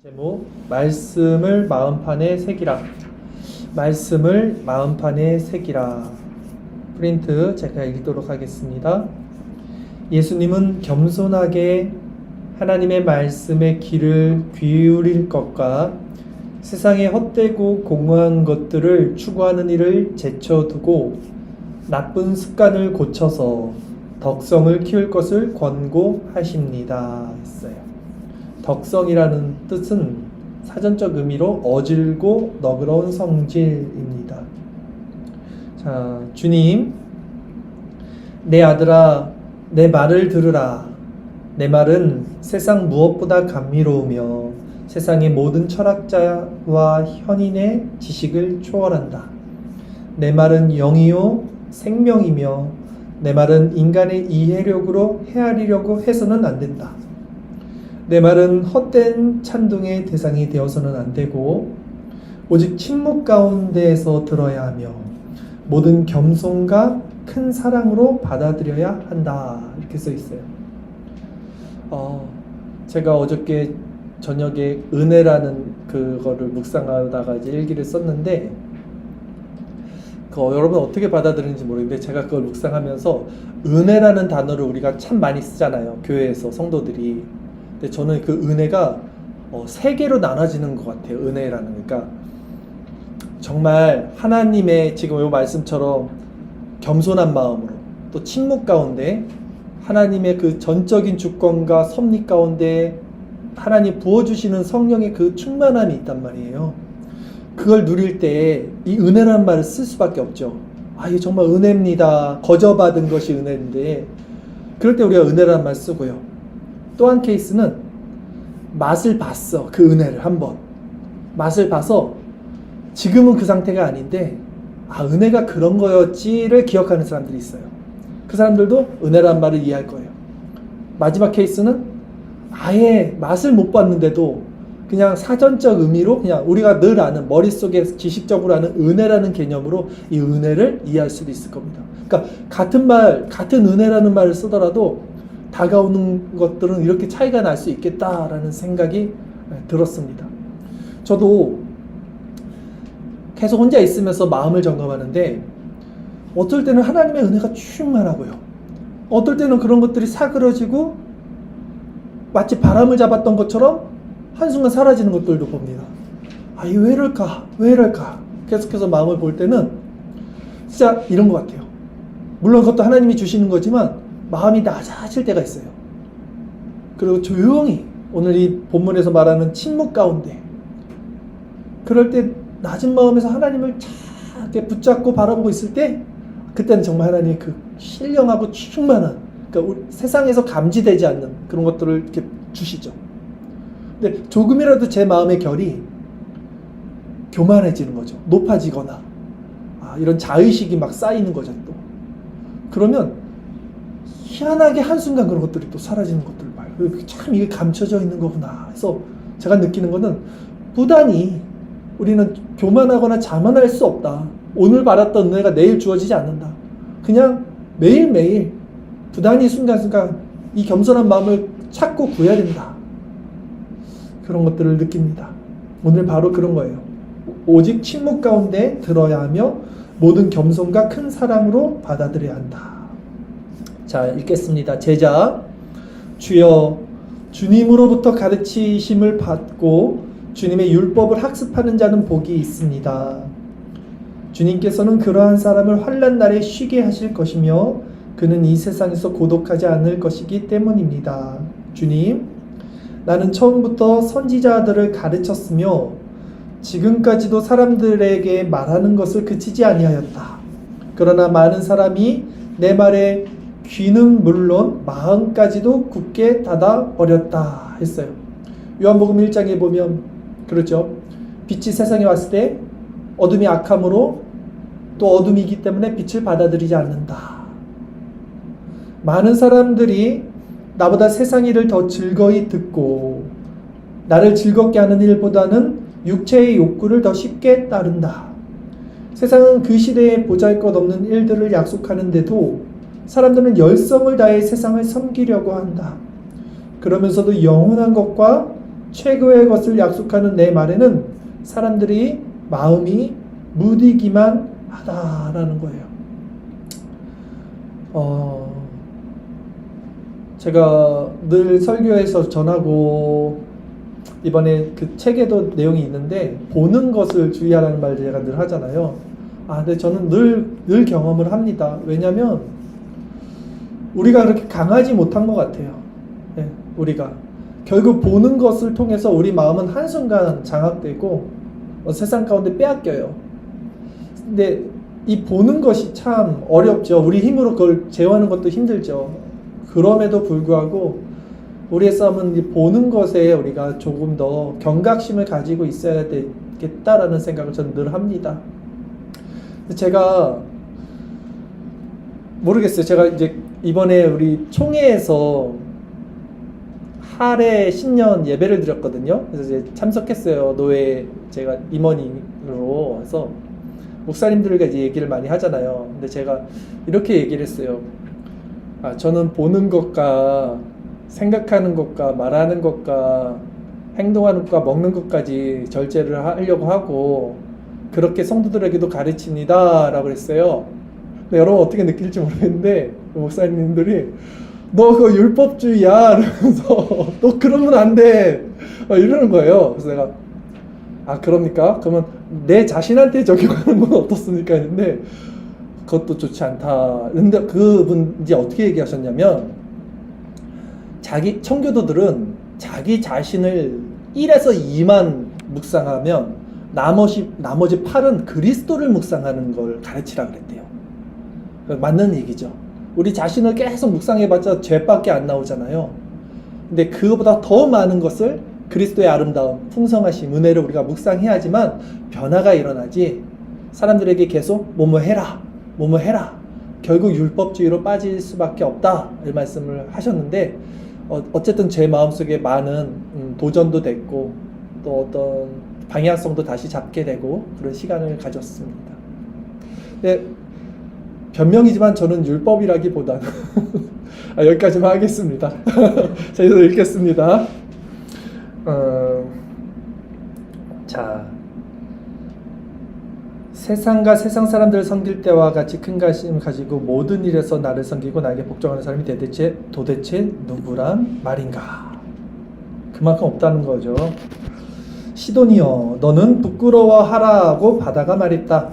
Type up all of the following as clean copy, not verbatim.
제목 말씀을 마음판에 새기라. 말씀을 마음판에 새기라. 프린트 제가 읽도록 하겠습니다. 예수님은 겸손하게 하나님의 말씀에 귀를 기울일 것과 세상의 헛되고 공허한 것들을 추구하는 일을 제쳐두고 나쁜 습관을 고쳐서 덕성을 키울 것을 권고하십니다. 했어요. 덕성이라는 뜻은 사전적 의미로 어질고 너그러운 성질입니다. 자, 주님, 내 아들아, 내 말을 들으라. 내 말은 세상 무엇보다 감미로우며 세상의 모든 철학자와 현인의 지식을 초월한다. 내 말은 영이요 생명이며 내 말은 인간의 이해력으로 헤아리려고 해서는 안 된다. 내 말은 헛된 찬동의 대상이 되어서는 안 되고 오직 침묵 가운데에서 들어야 하며 모든 겸손과 큰 사랑으로 받아들여야 한다. 이렇게 써 있어요. 제가 어저께 저녁에 은혜라는 그거를 묵상하다가 이제 일기를 썼는데 여러분 어떻게 받아들이는지 모르겠는데 제가 그걸 묵상하면서 은혜라는 단어를 우리가 참 많이 쓰잖아요. 교회에서 성도들이. 근데 저는 그 은혜가 세 개로 나눠지는 것 같아요. 은혜라는. 그러니까 정말 하나님의 지금 이 말씀처럼 겸손한 마음으로 또 침묵 가운데 하나님의 그 전적인 주권과 섭리 가운데 하나님 부어주시는 성령의 그 충만함이 있단 말이에요. 그걸 누릴 때 이 은혜라는 말을 쓸 수밖에 없죠. 이게 정말 은혜입니다. 거저받은 것이 은혜인데 그럴 때 우리가 은혜라는 말 쓰고요. 또 한 케이스는 맛을 봤어. 그 은혜를 한번 맛을 봐서 지금은 그 상태가 아닌데 은혜가 그런 거였지를 기억하는 사람들이 있어요. 그 사람들도 은혜라는 말을 이해할 거예요. 마지막 케이스는 아예 맛을 못 봤는데도 그냥 사전적 의미로 그냥 우리가 늘 아는 머릿속에 지식적으로 아는 은혜라는 개념으로 이 은혜를 이해할 수도 있을 겁니다. 그러니까 같은 은혜라는 말을 쓰더라도 다가오는 것들은 이렇게 차이가 날 수 있겠다라는 생각이 들었습니다. 저도 계속 혼자 있으면서 마음을 점검하는데 어떨 때는 하나님의 은혜가 충만하고요. 어떨 때는 그런 것들이 사그러지고 마치 바람을 잡았던 것처럼 한순간 사라지는 것들도 봅니다. 이게 왜 이럴까? 왜 이럴까? 계속해서 마음을 볼 때는 진짜 이런 것 같아요. 물론 그것도 하나님이 주시는 거지만 마음이 낮아질 때가 있어요. 그리고 조용히 오늘 이 본문에서 말하는 침묵 가운데 그럴 때 낮은 마음에서 하나님을 차게 붙잡고 바라보고 있을 때 그때는 정말 하나님의 그 신령하고 충만한 그러니까 우리 세상에서 감지되지 않는 그런 것들을 이렇게 주시죠. 근데 조금이라도 제 마음의 결이 교만해지는 거죠. 높아지거나 이런 자의식이 막 쌓이는 거죠. 또 그러면 희한하게 한순간 그런 것들이 또 사라지는 것들을 봐요. 참 이게 감춰져 있는 거구나. 그래서 제가 느끼는 거는 부단히 우리는 교만하거나 자만할 수 없다. 오늘 받았던 은혜가 내일 주어지지 않는다. 그냥 매일매일 부단히 순간순간 이 겸손한 마음을 찾고 구해야 된다. 그런 것들을 느낍니다. 오늘 바로 그런 거예요. 오직 침묵 가운데 들어야 하며 모든 겸손과 큰 사랑으로 받아들여야 한다. 자, 읽겠습니다. 제자, 주여, 주님으로부터 가르치심을 받고 주님의 율법을 학습하는 자는 복이 있습니다. 주님께서는 그러한 사람을 환난 날에 쉬게 하실 것이며 그는 이 세상에서 고독하지 않을 것이기 때문입니다. 주님, 나는 처음부터 선지자들을 가르쳤으며 지금까지도 사람들에게 말하는 것을 그치지 아니하였다. 그러나 많은 사람이 내 말에 귀는 물론 마음까지도 굳게 닫아버렸다 했어요. 요한복음 1장에 보면 그렇죠. 빛이 세상에 왔을 때 어둠이 악함으로 또 어둠이기 때문에 빛을 받아들이지 않는다. 많은 사람들이 나보다 세상 일을 더 즐거이 듣고 나를 즐겁게 하는 일보다는 육체의 욕구를 더 쉽게 따른다. 세상은 그 시대에 보잘것없는 일들을 약속하는데도 사람들은 열성을 다해 세상을 섬기려고 한다. 그러면서도 영원한 것과 최고의 것을 약속하는 내 말에는 사람들이 마음이 무디기만 하다라는 거예요. 제가 늘 설교에서 전하고 이번에 그 책에도 내용이 있는데 보는 것을 주의하라는 말 제가 늘 하잖아요. 근데 저는 늘 경험을 합니다. 왜냐면 우리가 그렇게 강하지 못한 것 같아요. 네, 우리가 결국 보는 것을 통해서 우리 마음은 한순간 장악되고 세상 가운데 빼앗겨요. 근데 이 보는 것이 참 어렵죠. 우리 힘으로 그걸 제어하는 것도 힘들죠. 그럼에도 불구하고 우리의 싸움은 이 보는 것에 우리가 조금 더 경각심을 가지고 있어야 되겠다라는 생각을 저는 늘 합니다. 제가 모르겠어요. 제가 이제 이번에 우리 총회에서 할애 신년 예배를 드렸거든요. 그래서 이제 참석했어요. 노예 제가 임원으로 해서 목사님들과 이제 얘기를 많이 하잖아요. 근데 제가 이렇게 얘기를 했어요. 저는 보는 것과 생각하는 것과 말하는 것과 행동하는 것과 먹는 것까지 절제를 하려고 하고 그렇게 성도들에게도 가르칩니다 라고 했어요. 근데 여러분 어떻게 느낄지 모르겠는데 목사님들이 너 그거 율법주의야 이러면서 너 그러면 안 돼 이러는 거예요. 그래서 내가 그럽니까? 그러면 내 자신한테 적용하는 건 어떻습니까? 했는데 그것도 좋지 않다. 근데 그분 이제 어떻게 얘기하셨냐면 청교도들은 자기 자신을 1에서 2만 묵상하면 나머지 8은 그리스도를 묵상하는 걸 가르치라 그랬대요. 맞는 얘기죠. 우리 자신을 계속 묵상해봤자 죄밖에 안 나오잖아요. 근데 그거보다 더 많은 것을 그리스도의 아름다움, 풍성하심, 은혜를 우리가 묵상해야지만 변화가 일어나지. 사람들에게 계속 뭐뭐 해라 결국 율법주의로 빠질 수밖에 없다 이 말씀을 하셨는데 어쨌든 제 마음속에 많은 도전도 됐고 또 어떤 방향성도 다시 잡게 되고 그런 시간을 가졌습니다. 네, 변명이지만 저는 율법이라기보다는 여기까지만 하겠습니다. 자, 이제 읽겠습니다. 자, 세상과 세상 사람들을 섬길 때와 같이 큰 관심을 가지고 모든 일에서 나를 섬기고 나에게 복종하는 사람이 도대체 누구란 말인가? 그만큼 없다는 거죠. 시돈이여, 너는 부끄러워하라고 바다가 말했다.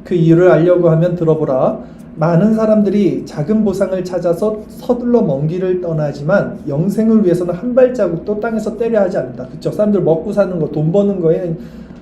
그 이유를 알려고 하면 들어보라. 많은 사람들이 작은 보상을 찾아서 서둘러 먼 길을 떠나지만 영생을 위해서는 한 발자국도 땅에서 떼려 하지 않는다. 그쵸? 사람들 먹고 사는 거, 돈 버는 거에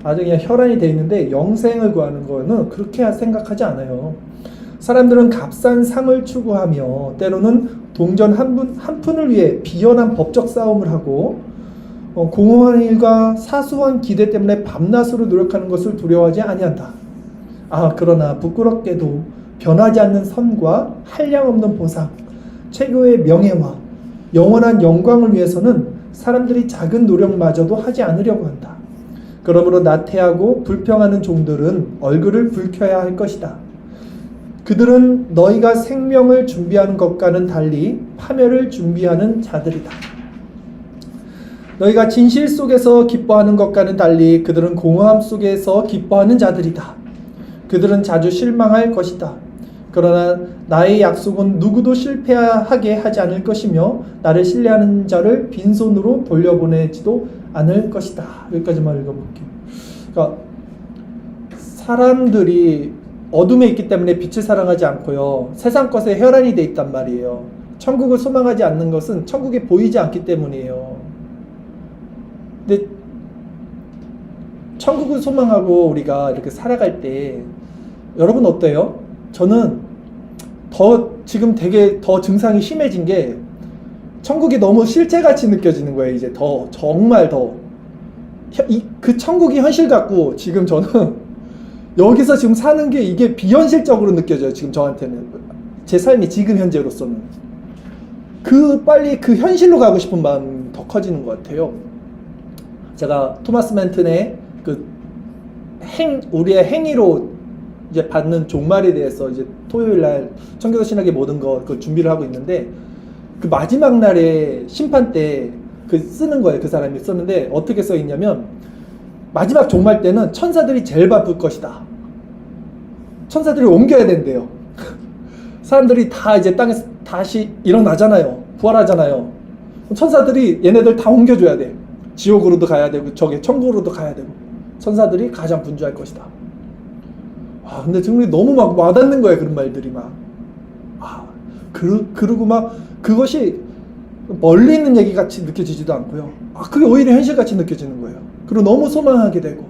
아주 그냥 혈안이 돼 있는데 영생을 구하는 거는 그렇게 생각하지 않아요. 사람들은 값싼 상을 추구하며 때로는 동전 한 푼을 위해 비열한 법적 싸움을 하고 공허한 일과 사소한 기대 때문에 밤낮으로 노력하는 것을 두려워하지 아니한다. 그러나 부끄럽게도 변하지 않는 선과 한량없는 보상, 최고의 명예와 영원한 영광을 위해서는 사람들이 작은 노력마저도 하지 않으려고 한다. 그러므로 나태하고 불평하는 종들은 얼굴을 붉혀야 할 것이다. 그들은 너희가 생명을 준비하는 것과는 달리 파멸을 준비하는 자들이다. 너희가 진실 속에서 기뻐하는 것과는 달리 그들은 공허함 속에서 기뻐하는 자들이다. 그들은 자주 실망할 것이다. 그러나 나의 약속은 누구도 실패하게 하지 않을 것이며 나를 신뢰하는 자를 빈손으로 돌려보내지도 않을 것이다. 여기까지만 읽어볼게요. 그러니까 사람들이 어둠에 있기 때문에 빛을 사랑하지 않고요. 세상 것에 혈안이 돼 있단 말이에요. 천국을 소망하지 않는 것은 천국에 보이지 않기 때문이에요. 근데 천국을 소망하고 우리가 이렇게 살아갈 때 여러분 어때요? 저는 지금 되게 더 증상이 심해진 게 천국이 너무 실체같이 느껴지는 거예요. 이제 정말 그 천국이 현실 같고 지금 저는 여기서 지금 사는 게 이게 비현실적으로 느껴져요. 지금 저한테는 제 삶이 지금 현재로서는 빨리 그 현실로 가고 싶은 마음이 더 커지는 것 같아요. 제가 토마스 맨튼의 우리의 행위로 이제 받는 종말에 대해서 이제 토요일날 청교도 신학의 모든 거 준비를 하고 있는데 그 마지막 날에 심판 때 그 쓰는 거예요. 그 사람이 썼는데 어떻게 써 있냐면 마지막 종말 때는 천사들이 제일 바쁠 것이다. 천사들이 옮겨야 된대요. 사람들이 다 이제 땅에서 다시 일어나잖아요. 부활하잖아요. 천사들이 얘네들 다 옮겨줘야 돼. 지옥으로도 가야 되고 저게 천국으로도 가야 되고 천사들이 가장 분주할 것이다. 와, 근데 정말 너무 막 와닿는 거예요. 그런 말들이 막. 아, 그러고 막 그것이 멀리 있는 얘기 같이 느껴지지도 않고요. 아, 그게 오히려 현실 같이 느껴지는 거예요. 그리고 너무 소망하게 되고.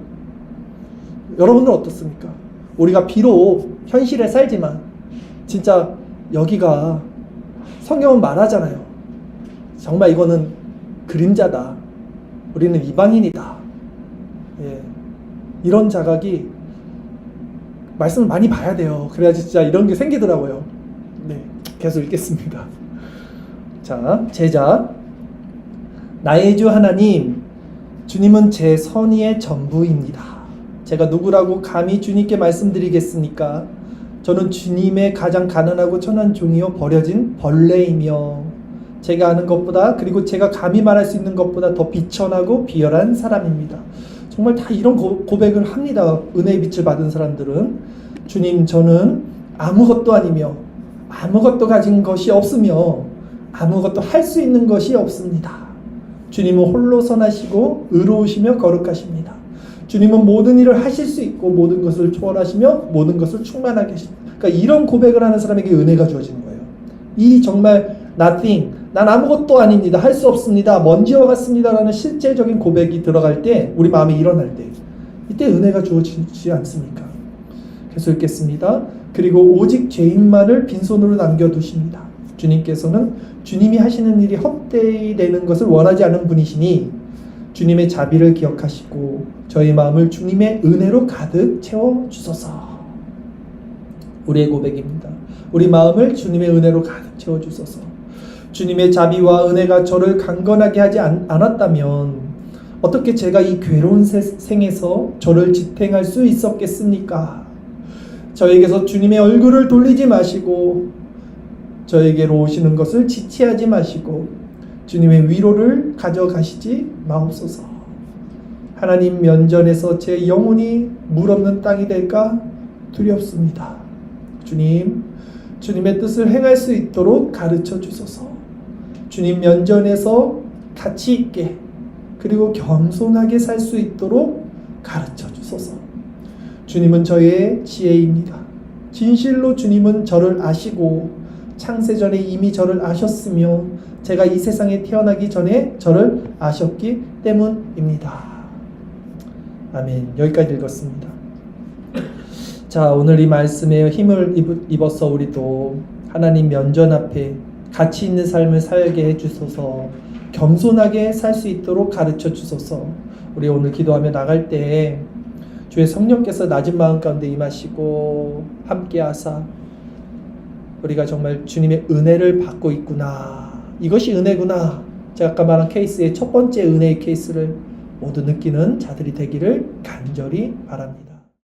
여러분들은 어떻습니까? 우리가 비록 현실에 살지만 진짜 여기가 성경은 말하잖아요. 정말 이거는 그림자다. 우리는 이방인이다. 예. 이런 자각이 말씀을 많이 봐야 돼요. 그래야지 진짜 이런 게 생기더라고요. 네, 계속 읽겠습니다. 자, 제자. 나의 주 하나님, 주님은 제 선의의 전부입니다. 제가 누구라고 감히 주님께 말씀드리겠습니까? 저는 주님의 가장 가난하고 천한 종이요 버려진 벌레이며 제가 아는 것보다 그리고 제가 감히 말할 수 있는 것보다 더 비천하고 비열한 사람입니다. 정말 다 이런 고백을 합니다. 은혜의 빛을 받은 사람들은. 주님, 저는 아무것도 아니며 아무것도 가진 것이 없으며 아무것도 할 수 있는 것이 없습니다. 주님은 홀로 선하시고 의로우시며 거룩하십니다. 주님은 모든 일을 하실 수 있고 모든 것을 초월하시며 모든 것을 충만하게 하십니다. 그러니까 이런 고백을 하는 사람에게 은혜가 주어지는 거예요. 이 정말 nothing, 난 아무것도 아닙니다, 할 수 없습니다, 먼지와 같습니다 라는 실제적인 고백이 들어갈 때, 우리 마음에 일어날 때, 이때 은혜가 주어지지 않습니까? 계속 읽겠습니다. 그리고 오직 죄인만을 빈손으로 남겨두십니다. 주님께서는 주님이 하시는 일이 헛되이 되는 것을 원하지 않은 분이시니 주님의 자비를 기억하시고 저희 마음을 주님의 은혜로 가득 채워주소서. 우리의 고백입니다. 우리 마음을 주님의 은혜로 가득 채워주소서. 주님의 자비와 은혜가 저를 강건하게 하지 않았다면 어떻게 제가 이 괴로운 생에서 저를 지탱할 수 있었겠습니까? 저에게서 주님의 얼굴을 돌리지 마시고 저에게로 오시는 것을 지체하지 마시고 주님의 위로를 가져가시지 마옵소서. 하나님 면전에서 제 영혼이 물 없는 땅이 될까 두렵습니다. 주님, 주님의 뜻을 행할 수 있도록 가르쳐 주소서. 주님 면전에서 가치 있게 그리고 겸손하게 살 수 있도록 가르쳐 주소서. 주님은 저의 지혜입니다. 진실로 주님은 저를 아시고 창세전에 이미 저를 아셨으며 제가 이 세상에 태어나기 전에 저를 아셨기 때문입니다. 아멘. 여기까지 읽었습니다. 자, 오늘 이 말씀에 힘을 입어서 우리도 하나님 면전 앞에 가치 있는 삶을 살게 해주소서. 겸손하게 살 수 있도록 가르쳐 주소서. 우리 오늘 기도하며 나갈 때 주의 성령께서 낮은 마음 가운데 임하시고 함께 하사 우리가 정말 주님의 은혜를 받고 있구나, 이것이 은혜구나, 제가 아까 말한 케이스의 첫 번째 은혜의 케이스를 모두 느끼는 자들이 되기를 간절히 바랍니다.